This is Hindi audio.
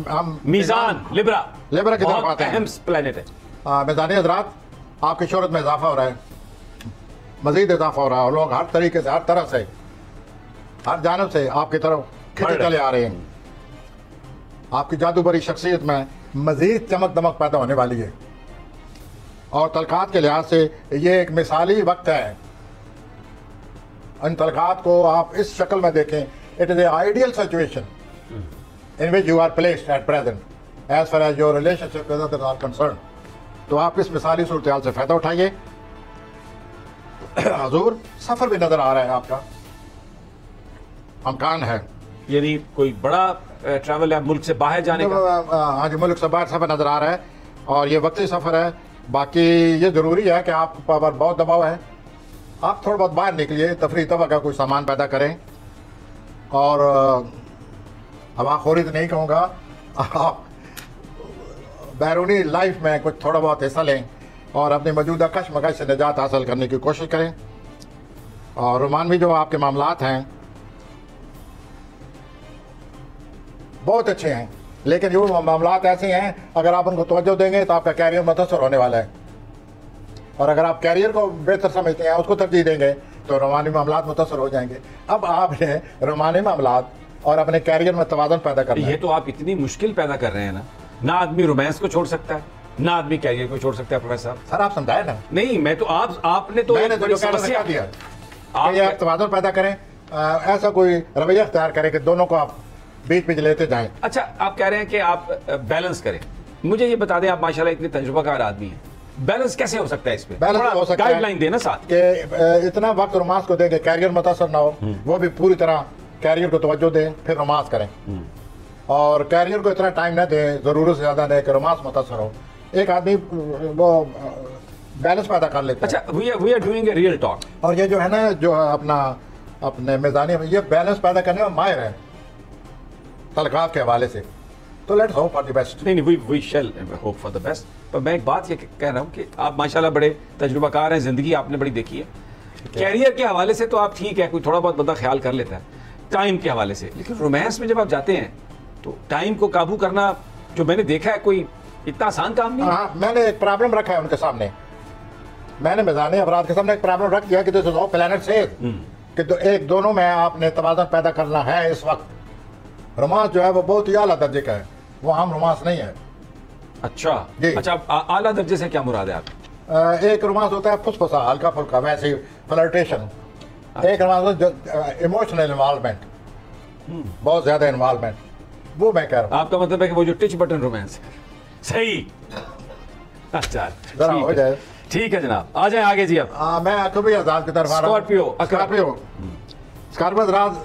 हम मीजान लिब्रा की तरफ आते हैं। अहम प्लेनेट है। मीज़ानी हज़रात, आपकी शोहरत में इजाफा हो रहा है, मजीद इजाफा हो रहा है, और लोग हर तरीके से, हर तरह से, हर जानब से आपकी तरफ खिंचे चले आ रहे हैं। आपकी जादू भरी शख्सियत में मजीद चमक दमक पैदा होने वाली है, और तलखात के लिहाज से ये एक मिसाली वक्त है। इन तलखात को आप इस शक्ल में देखें, it is a ideal situation in which you are placed at present as far as your relationship with others are concern. तो आप इस मिसाली सूरत हाल से फ़ायदा उठाइए। हजूर, सफ़र भी नज़र आ रहा है आपका, अमकान है, यानी कोई बड़ा ट्रैवल है मुल्क से बाहर जाने का? हाँ जी, मुल्क से बाहर सफ़र नज़र आ रहा है, और ये वक्ती सफ़र है। बाकी ये ज़रूरी है कि आप पर बहुत दबाव है, आप थोड़ा बहुत बाहर निकलिए, तफरी तवा का कोई सामान पैदा करें, और हवाखोरी तो नहीं कहूँगा, आप बैरूनी लाइफ में कुछ थोड़ा बहुत हिस्सा लें और अपनी मौजूदा कशमकश से निजात हासिल करने की कोशिश करें। और रोमान भी जो आपके मामलात हैं बहुत अच्छे हैं, लेकिन जो मामलात ऐसे हैं, अगर आप उनको तवज्जो देंगे तो आपका कैरियर मुतासर होने वाला है, और अगर आप कैरियर को बेहतर समझते हैं, उसको तरजीह देंगे, तो रोमानी मामलात मुतासर हो जाएंगे। अब आपने रोमानी मामलात और अपने कैरियर में तवाज़ुन पैदा करना है। ये तो आप इतनी मुश्किल पैदा कर रहे हैं ना आदमी रोमांस को छोड़ सकता है, ना आदमी कैरियर को छोड़ सकता है। प्रोफेसर साहब, सर आप समझाए ना। नहीं, मैं तो आपने तो मैंने एक बड़ी समस्या दिया, आप तवाज़ुन पैदा करें, ऐसा कोई रवैया अख्तियार करें कि दोनों को आप बीच बीच लेते जाएं। अच्छा, आप कह रहे हैं कि आप बैलेंस करें। मुझे ये बता दें, आप माशाल्लाह इतने तजुर्बाकार आदमी हैं, बैलेंस कैसे हो सकता है? इस पे बैलेंस हो सकता है, गाइडलाइन देना साथ कि इतना वक्त रोमांस को दें कि कैरियर मुतासर ना हो, वो भी पूरी तरह कैरियर को तवज्जो दें, फिर रोमांस करें, और कैरियर को इतना टाइम ना दें, ज़रूरत से ज़्यादा दें कि रोमांस मुतासर हो। एक आदमी वो बैलेंस पैदा कर लेता है। अच्छा, we are doing a real talk, और ये जो है ना, जो अपने मिज़ानी में ये बैलेंस पैदा करने में माहिर है तलखात के हवाले से। तो let's hope for the best. नहीं, we shall hope for the best. पर मैं एक बात ये कह रहा हूँ कि आप माशाल्लाह बड़े तजुर्बाकार हैं, जिंदगी आपने बड़ी देखी है। कैरियर के हवाले से तो आप ठीक है, कोई थोड़ा बहुत बंदा ख्याल कर लेता है, टाइम के हवाले से। लेकिन रोमांस में जब आप जाते हैं तो टाइम को काबू करना, जो मैंने देखा है, कोई इतना आसान काम नहीं। हाँ, मैंने एक प्रॉब्लम रखा है उनके सामने, मैंने मिज़ानी अफराद के सामने एक प्रॉब्लम रख दिया कि दिस इज ऑल प्लैनेट से कि तो एक दोनों में आपने तवाज़ुन पैदा करना है। इस वक्त रोमांस जो है वो बहुत ही आला दर्जे का है, वो आम रोमांस नहीं है। अच्छा जी। अच्छा, आला दर्जे से क्या मुराद है आप? एक रोमांस होता है फुसफुसा, हल्का फुल्का, वैसे ही फ्लर्टेशन। एक रोमांस होता है इमोशनल इन्वॉल्वमेंट, बहुत ज्यादा इन्वॉल्वमेंट, वो मैं कह रहा हूँ। आपका मतलब है कि वो जो टिच बटन रोमांस है। सही। अच्छा, जरा हो जाए। ठीक है जनाब, आ जाए आगे जी। अब मैं कभी आजाद की तरफ आ रहा हूँ। स्कॉर्पियो स्कॉर्पियो राज